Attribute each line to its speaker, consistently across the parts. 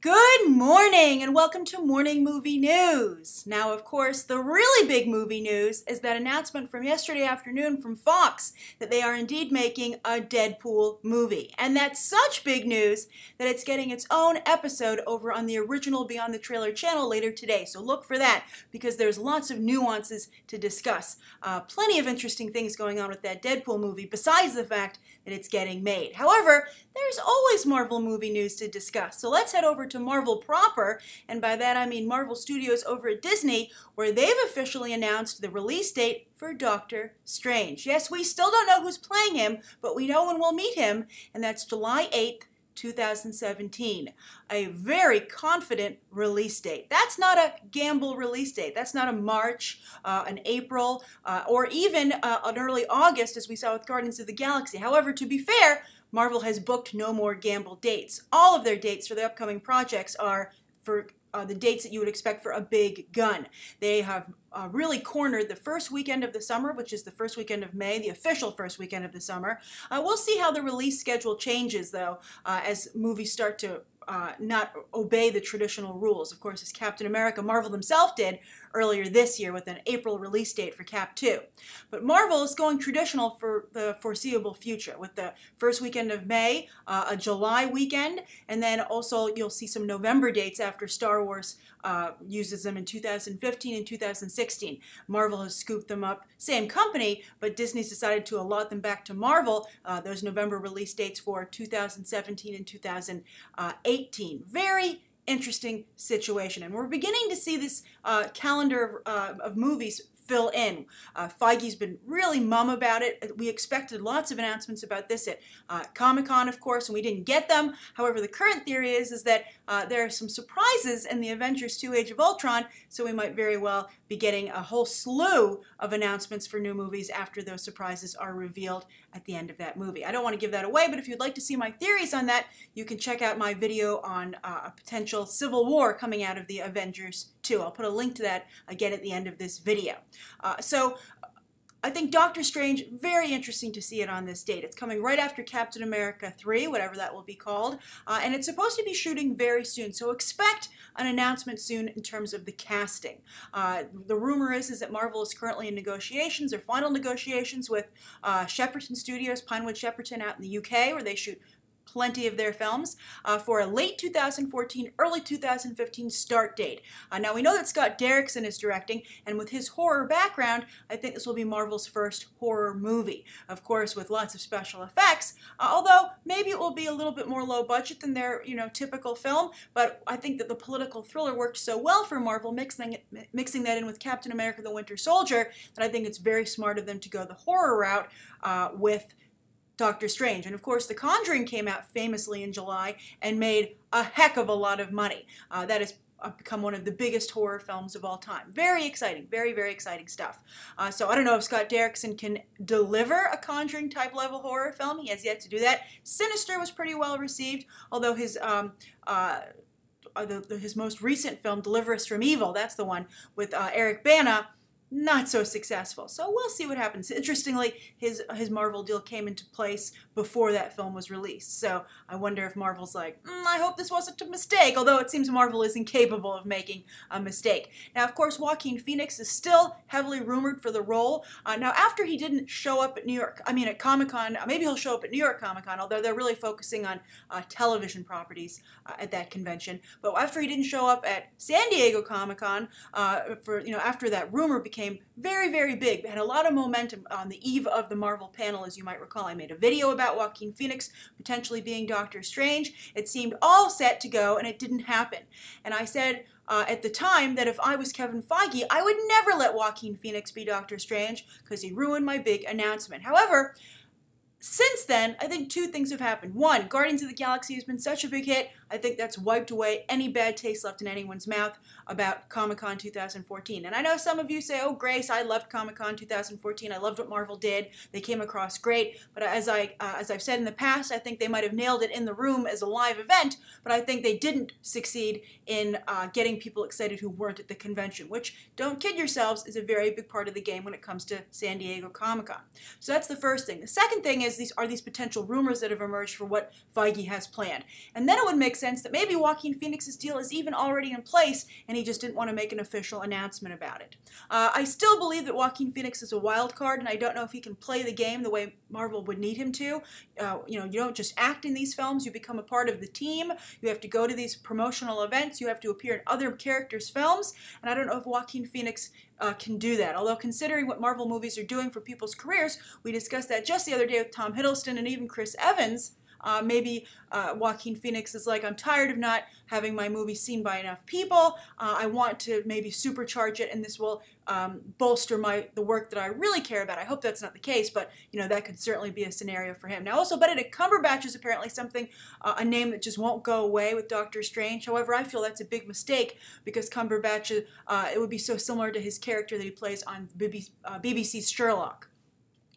Speaker 1: Good morning and welcome to Morning Movie News. Now, of course, the really big movie news is that announcement from yesterday afternoon from Fox that they are indeed making a Deadpool movie. And that's such big news that it's getting its own episode over on the original Beyond the Trailer channel later today. So look for that because there's lots of nuances to discuss. Plenty of interesting things going on with that Deadpool movie besides the fact that it's getting made. However, there's always Marvel movie news to discuss. So let's head over to Marvel proper, and by that I mean Marvel Studios over at Disney, where they've officially announced the release date for Doctor Strange. Yes, we still don't know who's playing him, but we know when we'll meet him, and that's July 8th, 2017. A very confident release date. That's not a gamble release date. That's not a March, an April, or even an early August as we saw with Guardians of the Galaxy. However, to be fair, Marvel has booked no more gamble dates. All of their dates for the upcoming projects are for the dates that you would expect for a big gun. They have really cornered the first weekend of the summer, which is the first weekend of May, the official first weekend of the summer. We'll see how the release schedule changes, though, as movies start to not obey the traditional rules. Of course, as Captain America, Marvel themselves did earlier this year with an April release date for Cap 2. But Marvel is going traditional for the foreseeable future with the first weekend of May, a July weekend, and then also you'll see some November dates after Star Wars uses them in 2015 and 2016. Marvel has scooped them up, same company, but Disney's decided to allot them back to Marvel, those November release dates for 2017 and 2018. Very interesting situation, and we're beginning to see this calendar of movies fill in. Feige's been really mum about it. We expected lots of announcements about this at Comic-Con, of course, and we didn't get them. However, the current theory is that there are some surprises in the Avengers 2 Age of Ultron, so we might very well be getting a whole slew of announcements for new movies after those surprises are revealed at the end of that movie. I don't want to give that away, but if you'd like to see my theories on that, you can check out my video on a potential civil war coming out of the Avengers 2. I'll put a link to that again at the end of this video. So I think Doctor Strange, very interesting to see it on this date. It's coming right after Captain America 3, whatever that will be called, and it's supposed to be shooting very soon, so expect an announcement soon in terms of the casting. The rumor is that Marvel is currently in negotiations, or final negotiations, with Shepperton Studios, Pinewood Shepperton out in the UK, where they shoot plenty of their films, for a late 2014, early 2015 start date. Now we know that Scott Derrickson is directing, and with his horror background, I think this will be Marvel's first horror movie. Of course, with lots of special effects, although maybe it will be a little bit more low budget than their, typical film, but I think that the political thriller worked so well for Marvel, mixing that in with Captain America the Winter Soldier, that I think it's very smart of them to go the horror route with Doctor Strange. And of course, The Conjuring came out famously in July and made a heck of a lot of money. That has become one of the biggest horror films of all time. Very exciting, very, very exciting stuff. So I don't know if Scott Derrickson can deliver a Conjuring type level horror film. He has yet to do that. Sinister was pretty well received, although his most recent film, Deliver Us from Evil, that's the one with Eric Bana, not so successful. So we'll see what happens. Interestingly, his Marvel deal came into place before that film was released. So I wonder if Marvel's like, I hope this wasn't a mistake, although it seems Marvel is incapable of making a mistake. Now, of course, Joaquin Phoenix is still heavily rumored for the role. Now, after he didn't show up at Comic-Con, maybe he'll show up at New York Comic-Con, although they're really focusing on television properties at that convention. But after he didn't show up at San Diego Comic-Con, after that rumor became very, very big. It had a lot of momentum on the eve of the Marvel panel, as you might recall. I made a video about Joaquin Phoenix potentially being Doctor Strange. It seemed all set to go, and it didn't happen. And I said at the time that if I was Kevin Feige, I would never let Joaquin Phoenix be Doctor Strange because he ruined my big announcement. However, since then, I think two things have happened. One, Guardians of the Galaxy has been such a big hit, I think that's wiped away any bad taste left in anyone's mouth about Comic-Con 2014. And I know some of you say, oh, Grace, I loved Comic-Con 2014. I loved what Marvel did. They came across great. But as I've said in the past, I think they might have nailed it in the room as a live event, but I think they didn't succeed in getting people excited who weren't at the convention, which, don't kid yourselves, is a very big part of the game when it comes to San Diego Comic-Con. So that's the first thing. The second thing is these potential rumors that have emerged for what Feige has planned. And then it would make makes sense that maybe Joaquin Phoenix's deal is even already in place and he just didn't want to make an official announcement about it. I still believe that Joaquin Phoenix is a wild card, and I don't know if he can play the game the way Marvel would need him to. You don't just act in these films, you become a part of the team, you have to go to these promotional events, you have to appear in other characters' films, and I don't know if Joaquin Phoenix can do that. Although considering what Marvel movies are doing for people's careers, we discussed that just the other day with Tom Hiddleston and even Chris Evans. Maybe Joaquin Phoenix is like, I'm tired of not having my movie seen by enough people. I want to maybe supercharge it, and this will bolster the work that I really care about. I hope that's not the case, but that could certainly be a scenario for him. Now, also Benedict Cumberbatch is apparently a name that just won't go away with Doctor Strange. However, I feel that's a big mistake because Cumberbatch, it would be so similar to his character that he plays on BBC's Sherlock,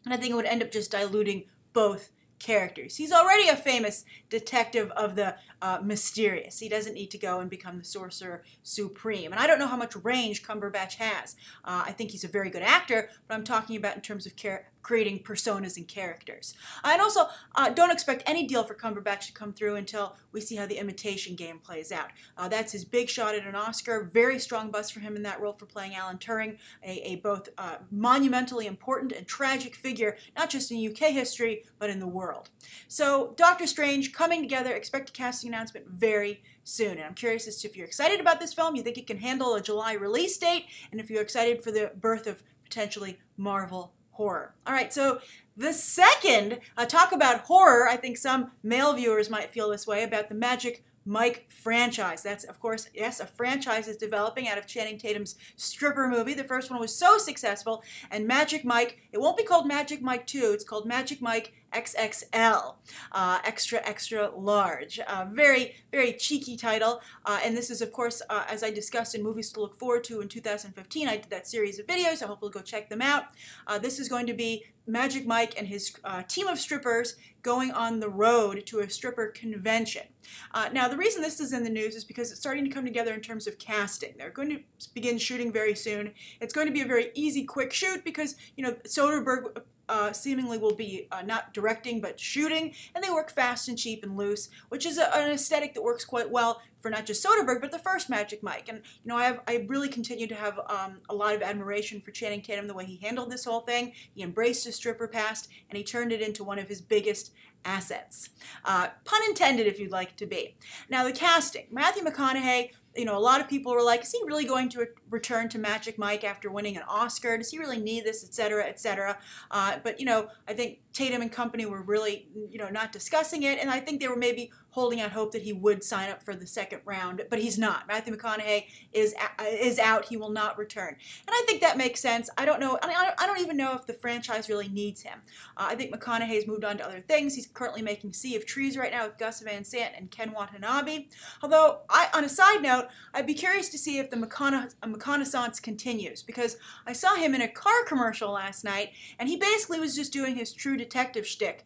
Speaker 1: and I think it would end up just diluting both characters. He's already a famous detective of the mysterious. He doesn't need to go and become the Sorcerer Supreme. And I don't know how much range Cumberbatch has. I think he's a very good actor, but I'm talking about in terms of creating personas and characters. And also, don't expect any deal for Cumberbatch to come through until we see how The Imitation Game plays out. That's his big shot at an Oscar. Very strong buzz for him in that role for playing Alan Turing, a both monumentally important and tragic figure, not just in UK history, but in the world. So, Doctor Strange coming together, expect a casting announcement very soon. And I'm curious as to if you're excited about this film, you think it can handle a July release date, and if you're excited for the birth of potentially Marvel horror. All right, so the second, talk about horror, I think some male viewers might feel this way about the Magic Mike franchise. That's, of course, yes, a franchise is developing out of Channing Tatum's stripper movie. The first one was so successful, and Magic Mike, it won't be called Magic Mike 2, it's called Magic Mike XXL, extra, extra large. Very, very cheeky title, and this is, of course, as I discussed in Movies to Look Forward to in 2015, I did that series of videos, I hope you'll go check them out. This is going to be Magic Mike and his team of strippers going on the road to a stripper convention. Now, the reason this is in the news is because it's starting to come together in terms of casting. They're going to begin shooting very soon. It's going to be a very easy, quick shoot because, Soderbergh seemingly will be not directing but shooting, and they work fast and cheap and loose, which is an aesthetic that works quite well for not just Soderbergh but the first Magic Mike. And I really continue to have a lot of admiration for Channing Tatum, the way he handled this whole thing. He embraced his stripper past and he turned it into one of his biggest assets. Pun intended, if you'd like it to be. Now, the casting. Matthew McConaughey, a lot of people were like, is he really going to return to Magic Mike after winning an Oscar? Does he really need this, etc., etc.? But, I think Tatum and company were really, not discussing it, and I think they were maybe holding out hope that he would sign up for the second round, but he's not. Matthew McConaughey is out. He will not return. And I think that makes sense. I don't know. I don't even know if the franchise really needs him. I think McConaughey's moved on to other things. He's currently making Sea of Trees right now with Gus Van Sant and Ken Watanabe. Although, on a side note, I'd be curious to see if the reconnaissance continues, because I saw him in a car commercial last night, and he basically was just doing his True Detective shtick,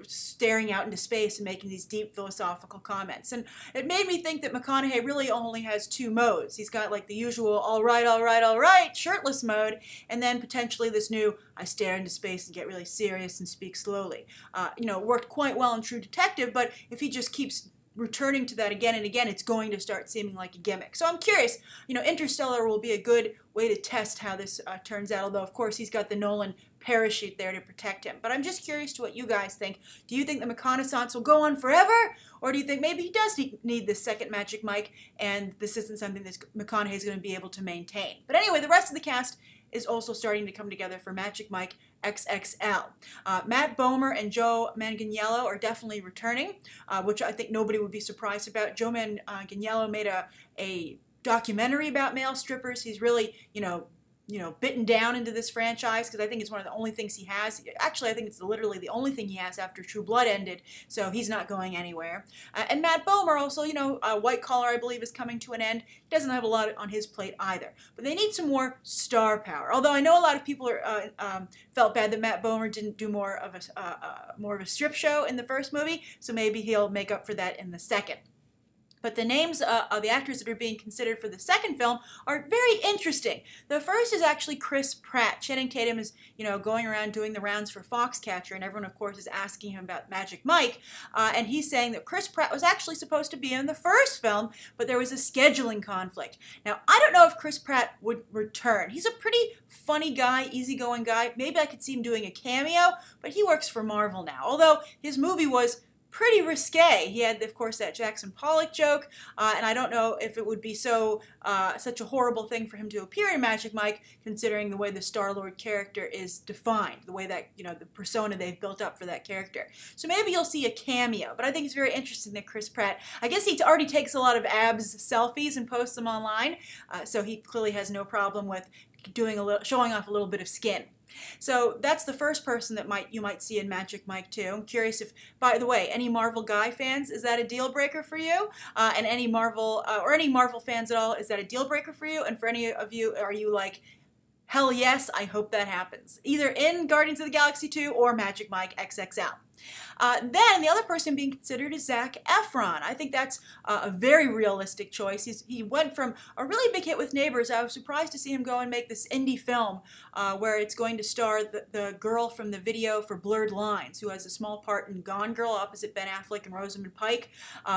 Speaker 1: staring out into space and making these deep philosophical comments. And it made me think that McConaughey really only has two modes. He's got like the usual all right, shirtless mode, and then potentially this new I stare into space and get really serious and speak slowly. It worked quite well in True Detective, but if he just keeps returning to that again and again, it's going to start seeming like a gimmick. So I'm curious, Interstellar will be a good way to test how this turns out, although of course he's got the Nolan parachute there to protect him. But I'm just curious to what you guys think. Do you think the reconnaissance will go on forever? Or do you think maybe he does need this second Magic Mike and this isn't something that McConaughey is going to be able to maintain? But anyway, the rest of the cast is also starting to come together for Magic Mike XXL. Matt Bomer and Joe Manganiello are definitely returning, which I think nobody would be surprised about. Joe Manganiello made a documentary about male strippers. He's really, bitten down into this franchise because I think it's one of the only things he has. Actually, I think it's literally the only thing he has after True Blood ended, so he's not going anywhere. And Matt Bomer also, White Collar, I believe, is coming to an end. He doesn't have a lot on his plate either. But they need some more star power. Although I know a lot of people felt bad that Matt Bomer didn't do more of a strip show in the first movie, so maybe he'll make up for that in the second. But the names of the actors that are being considered for the second film are very interesting. The first is actually Chris Pratt. Channing Tatum is, going around doing the rounds for Foxcatcher, and everyone, of course, is asking him about Magic Mike. And he's saying that Chris Pratt was actually supposed to be in the first film, but there was a scheduling conflict. Now, I don't know if Chris Pratt would return. He's a pretty funny guy, easygoing guy. Maybe I could see him doing a cameo, but he works for Marvel now. Although his movie was pretty risque. He had, of course, that Jackson Pollock joke, and I don't know if it would be such a horrible thing for him to appear in Magic Mike, considering the way the Star-Lord character is defined, the way that, the persona they've built up for that character. So maybe you'll see a cameo, but I think it's very interesting that Chris Pratt, I guess he already takes a lot of abs selfies and posts them online, so he clearly has no problem with showing off a little bit of skin. So that's the first person that you might see in Magic Mike 2. I'm curious if, by the way, any Marvel Guy fans, is that a deal breaker for you? And any Marvel fans at all, is that a deal breaker for you? And for any of you, are you like, hell yes, I hope that happens, either in Guardians of the Galaxy 2 or Magic Mike XXL. Then the other person being considered is Zac Efron. I think that's a very realistic choice. He went from a really big hit with Neighbors. I was surprised to see him go and make this indie film where it's going to star the girl from the video for Blurred Lines, who has a small part in Gone Girl opposite Ben Affleck and Rosamund Pike.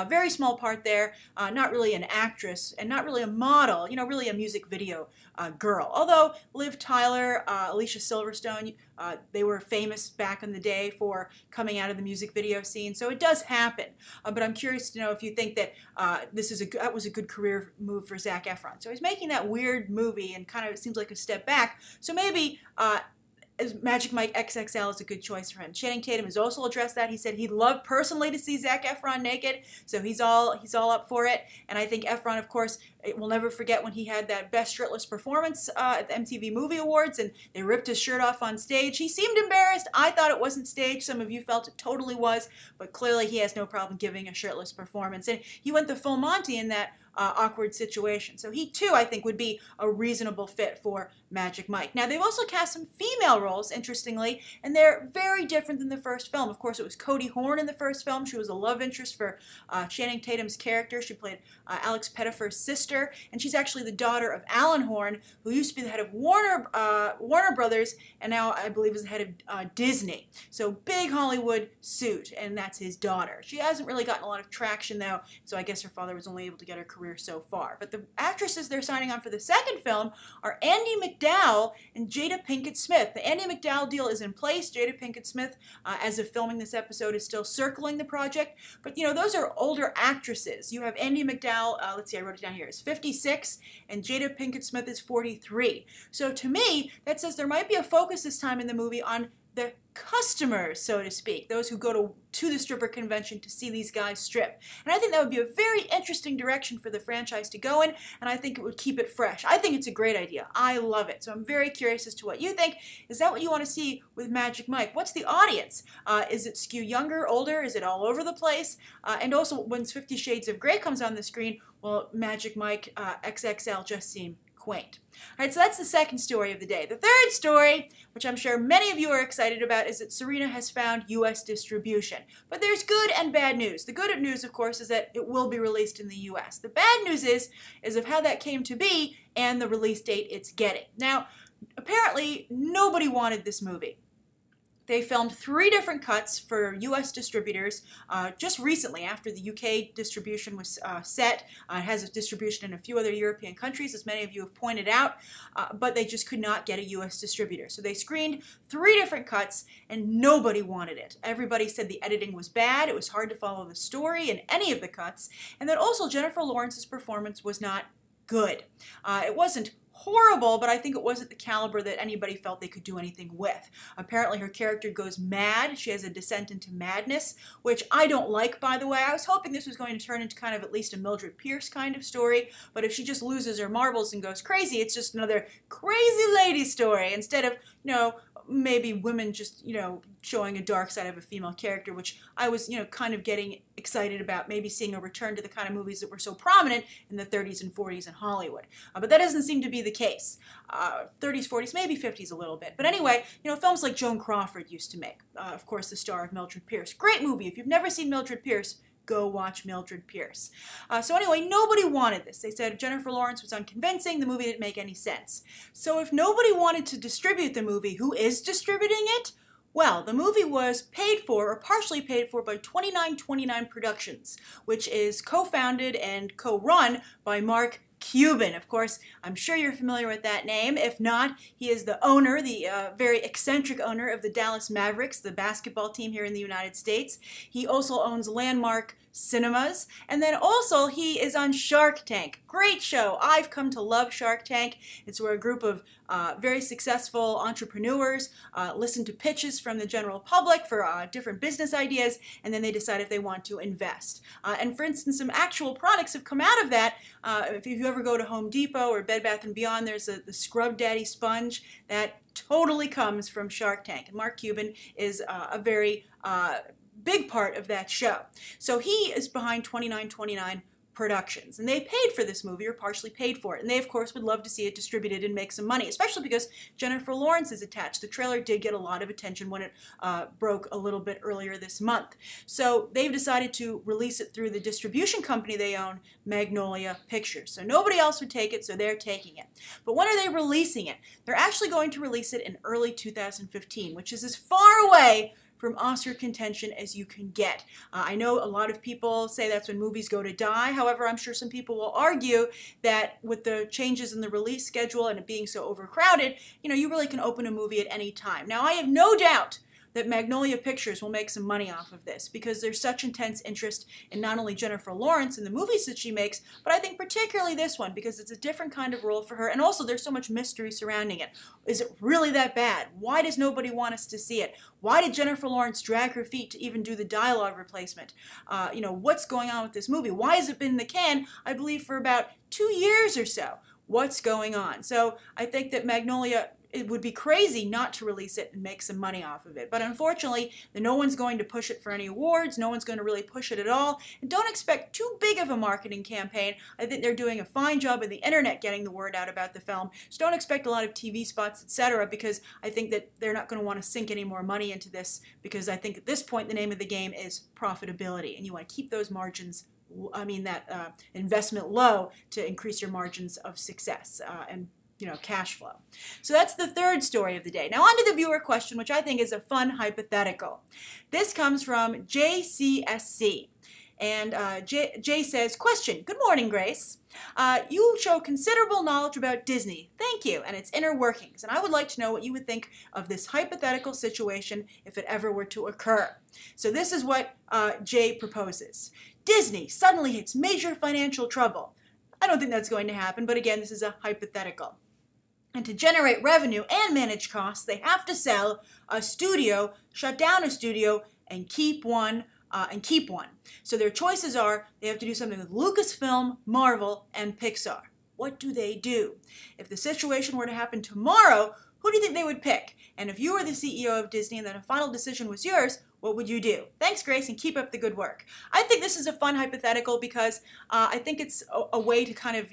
Speaker 1: Very small part there, not really an actress and not really a model, really a music video girl. Although Liv Tyler, Alicia Silverstone, they were famous back in the day for coming out of the music video scene, so it does happen. But I'm curious to know if you think that that was a good career move for Zac Efron. So he's making that weird movie, and kind of it seems like a step back. So maybe Magic Mike XXL is a good choice for him. Channing Tatum has also addressed that. He said he'd love personally to see Zac Efron naked, so he's all up for it. And I think Efron, of course, will never forget when he had that best shirtless performance at the MTV Movie Awards, and they ripped his shirt off on stage. He seemed embarrassed. I thought it wasn't staged. Some of you felt it totally was, but clearly he has no problem giving a shirtless performance. And he went the full Monty in that awkward situation. So he, too, I think, would be a reasonable fit for Magic Mike. Now, they've also cast some female roles, interestingly, and they're very different than the first film. Of course, it was Cody Horn in the first film. She was a love interest for Channing Tatum's character. She played Alex Pettyfer's sister, and she's actually the daughter of Alan Horn, who used to be the head of Warner Brothers, and now I believe is the head of Disney. So big Hollywood suit, and that's his daughter. She hasn't really gotten a lot of traction, though, so I guess her father was only able to get her career so far. But the actresses they're signing on for the second film are Andie MacDowell and Jada Pinkett Smith. The Andie MacDowell deal is in place. Jada Pinkett Smith, as of filming this episode, is still circling the project. But, those are older actresses. You have Andie MacDowell, let's see, I wrote it down here, is 56, and Jada Pinkett Smith is 43. So to me, that says there might be a focus this time in the movie on the customers, so to speak, those who go to the stripper convention to see these guys strip. And I think that would be a very interesting direction for the franchise to go in, and I think it would keep it fresh. I think it's a great idea. I love it. So I'm very curious as to what you think. Is that what you want to see with Magic Mike? What's the audience? Is it skew younger, older? Is it all over the place? And also, when 50 Shades of Grey comes on the screen, will Magic Mike XXL just seem quaint? All right, so that's the second story of the day. The third story, which I'm sure many of you are excited about, is that Serena has found U.S. distribution. But there's good and bad news. The good news, of course, is that it will be released in the U.S. The bad news is of how that came to be and the release date it's getting. Now, apparently, nobody wanted this movie. They filmed 3 different cuts for U.S. distributors just recently after the UK distribution was set. It has a distribution in a few other European countries, as many of you have pointed out, but they just could not get a U.S. distributor. So they screened 3 different cuts, and nobody wanted it. Everybody said the editing was bad, it was hard to follow the story in any of the cuts, and that also Jennifer Lawrence's performance was not good. It wasn't horrible, but I think it wasn't the caliber that anybody felt they could do anything with. Apparently her character goes mad. She has a descent into madness, which I don't like, by the way. I was hoping this was going to turn into kind of at least a Mildred Pierce kind of story, but if she just loses her marbles and goes crazy, it's just another crazy lady story instead of, maybe women just, showing a dark side of a female character, which I was, kind of getting excited about, maybe seeing a return to the kind of movies that were so prominent in the 30s and 40s in Hollywood. But that doesn't seem to be the case. 30s, 40s, maybe 50s a little bit. But anyway, films like Joan Crawford used to make. Of course, the star of Mildred Pierce. Great movie. If you've never seen Mildred Pierce, go watch Mildred Pierce. So anyway, nobody wanted this. They said Jennifer Lawrence was unconvincing, the movie didn't make any sense. So if nobody wanted to distribute the movie, who is distributing it? Well, the movie was paid for, or partially paid for, by 2929 Productions, which is co-founded and co-run by Mark Cuban. Of course, I'm sure you're familiar with that name. If not, he is the owner, the very eccentric owner of the Dallas Mavericks, the basketball team here in the United States. He also owns Landmark Cinemas, and then also he is on Shark Tank. Great show. I've come to love Shark Tank. It's where a group of very successful entrepreneurs listen to pitches from the general public for different business ideas, and then they decide if they want to invest. And for instance, some actual products have come out of that. If you ever go to Home Depot or Bed Bath & Beyond, there's the Scrub Daddy sponge that totally comes from Shark Tank. And Mark Cuban is a very big part of that show. So he is behind 2929 Productions, and they paid for this movie, or partially paid for it, and they of course would love to see it distributed and make some money, especially because Jennifer Lawrence is attached. The trailer did get a lot of attention when it broke a little bit earlier this month. So they've decided to release it through the distribution company they own, Magnolia Pictures. So nobody else would take it, so they're taking it. But when are they releasing it? They're actually going to release it in early 2015, which is as far away from Oscar contention as you can get. I know a lot of people say that's when movies go to die. However, I'm sure some people will argue that with the changes in the release schedule and it being so overcrowded, you really can open a movie at any time. Now, I have no doubt that Magnolia Pictures will make some money off of this because there's such intense interest in not only Jennifer Lawrence and the movies that she makes, but I think particularly this one because it's a different kind of role for her, and also there's so much mystery surrounding it. Is it really that bad? Why does nobody want us to see it? Why did Jennifer Lawrence drag her feet to even do the dialogue replacement? What's going on with this movie? Why has it been in the can, I believe, for about 2 years or so? What's going on? So I think that Magnolia, it would be crazy not to release it and make some money off of it. But unfortunately, no one's going to push it for any awards. No one's going to really push it at all. And don't expect too big of a marketing campaign. I think they're doing a fine job of the internet getting the word out about the film. So don't expect a lot of TV spots, etc., because I think that they're not going to want to sink any more money into this, because I think at this point the name of the game is profitability. And you want to keep those margins, that investment low to increase your margins of success and cash flow. So that's the third story of the day. Now on to the viewer question, which I think is a fun hypothetical. This comes from JCSC. And Jay says, question, good morning, Grace. You show considerable knowledge about Disney. Thank you, and its inner workings. And I would like to know what you would think of this hypothetical situation if it ever were to occur. So this is what Jay proposes. Disney suddenly hits major financial trouble. I don't think that's going to happen, but again, this is a hypothetical. And to generate revenue and manage costs, they have to sell a studio, shut down a studio, and keep one. So their choices are they have to do something with Lucasfilm, Marvel, and Pixar. What do they do? If the situation were to happen tomorrow, who do you think they would pick? And if you were the CEO of Disney and then a final decision was yours, what would you do? Thanks, Grace, and keep up the good work. I think this is a fun hypothetical because I think it's a way to kind of,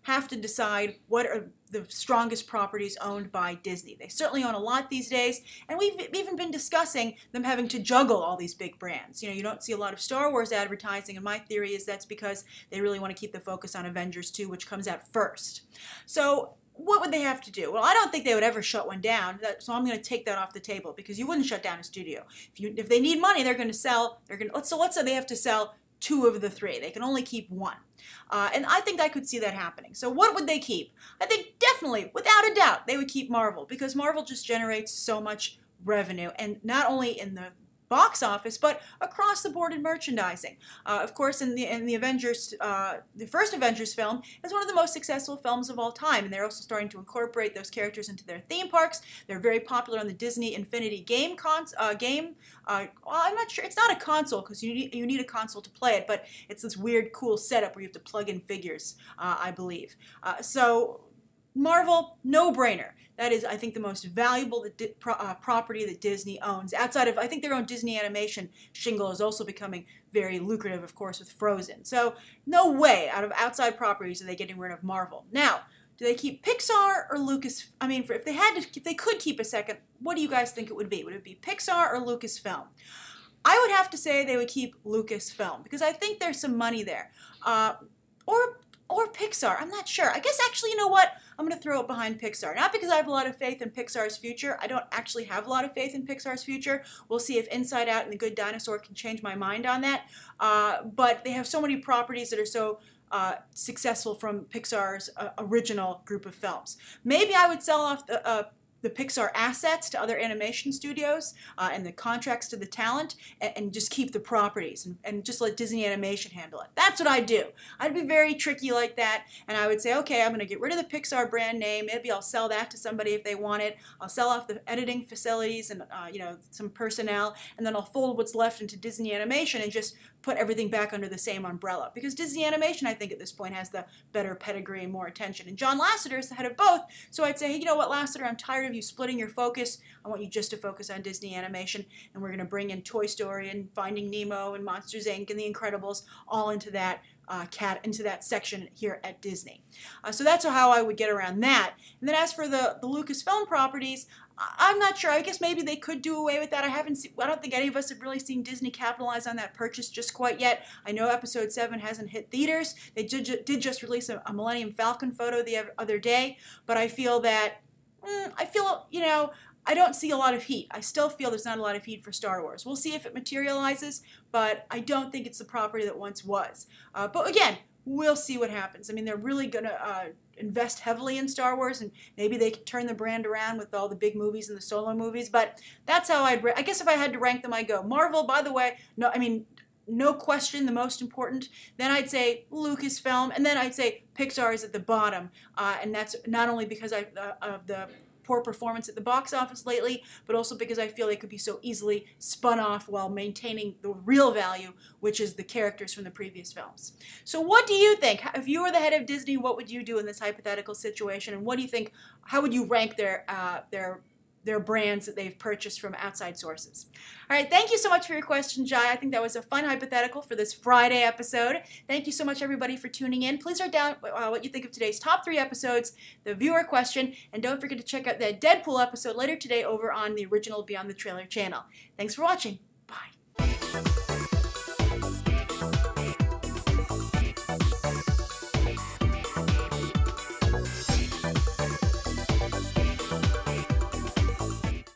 Speaker 1: have to decide what are the strongest properties owned by Disney. They certainly own a lot these days, and we've even been discussing them having to juggle all these big brands. You don't see a lot of Star Wars advertising, and my theory is that's because they really want to keep the focus on Avengers 2, which comes out first. So what would they have to do? Well, I don't think they would ever shut one down, so I'm going to take that off the table because you wouldn't shut down a studio. If they need money, they're going to sell. Let's say they have to sell 2 of the 3. They can only keep 1. And I think I could see that happening. So what would they keep? I think definitely, without a doubt, they would keep Marvel because Marvel just generates so much revenue, and not only in the box office, but across the board in merchandising. Of course, in the Avengers, the first Avengers film is one of the most successful films of all time, and they're also starting to incorporate those characters into their theme parks. They're very popular on the Disney Infinity game. I'm not sure. It's not a console because you need a console to play it, but it's this weird, cool setup where you have to plug in figures, I believe. So Marvel, no-brainer. That is, I think, the most valuable property that Disney owns. Outside of, I think their own Disney animation shingle is also becoming very lucrative, of course, with Frozen. So no way, out of outside properties, are they getting rid of Marvel. Now, do they keep Pixar or Lucas? I mean, if they could keep a second, what do you guys think it would be? Would it be Pixar or Lucasfilm? I would have to say they would keep Lucasfilm because I think there's some money there. Or Pixar. I'm not sure. I guess actually, you know what? I'm going to throw it behind Pixar. Not because I have a lot of faith in Pixar's future. I don't actually have a lot of faith in Pixar's future. We'll see if Inside Out and The Good Dinosaur can change my mind on that. But they have so many properties that are so successful from Pixar's original group of films. Maybe I would sell off the Pixar assets to other animation studios and the contracts to the talent and just keep the properties and just let Disney Animation handle it. That's what I'd do. I'd be very tricky like that, and I would say, okay, I'm going to get rid of the Pixar brand name. Maybe I'll sell that to somebody if they want it. I'll sell off the editing facilities and some personnel, and then I'll fold what's left into Disney Animation and just put everything back under the same umbrella. Because Disney Animation, I think at this point, has the better pedigree and more attention. And John Lasseter is the head of both, so I'd say, hey, you know what, Lasseter, I'm tired of you splitting your focus. I want you just to focus on Disney Animation, and we're going to bring in Toy Story and Finding Nemo and Monsters, Inc. and The Incredibles all into that into that section here at Disney. So that's how I would get around that. And then as for the Lucasfilm properties, I'm not sure. I guess maybe they could do away with that. I don't think any of us have really seen Disney capitalize on that purchase just quite yet. I know Episode 7 hasn't hit theaters. They did just release a Millennium Falcon photo the other day, but I feel that, I don't see a lot of heat. I still feel there's not a lot of heat for Star Wars. We'll see if it materializes, but I don't think it's the property that once was. But again, we'll see what happens. I mean, they're really going to invest heavily in Star Wars, and maybe they can turn the brand around with all the big movies and the solo movies, but that's how I guess if I had to rank them, I'd go Marvel, by the way, no question the most important. Then I'd say Lucasfilm, and then I'd say Pixar is at the bottom, and that's not only because of the poor performance at the box office lately, but also because I feel they could be so easily spun off while maintaining the real value, which is the characters from the previous films. So what do you think? If you were the head of Disney, what would you do in this hypothetical situation? And what do you think, how would you rank their brands that they've purchased from outside sources? All right, thank you so much for your question, Jai. I think that was a fun hypothetical for this Friday episode. Thank you so much, everybody, for tuning in. Please write down what you think of today's top 3 episodes, the viewer question, and don't forget to check out that Deadpool episode later today over on the original Beyond the Trailer channel. Thanks for watching. Bye.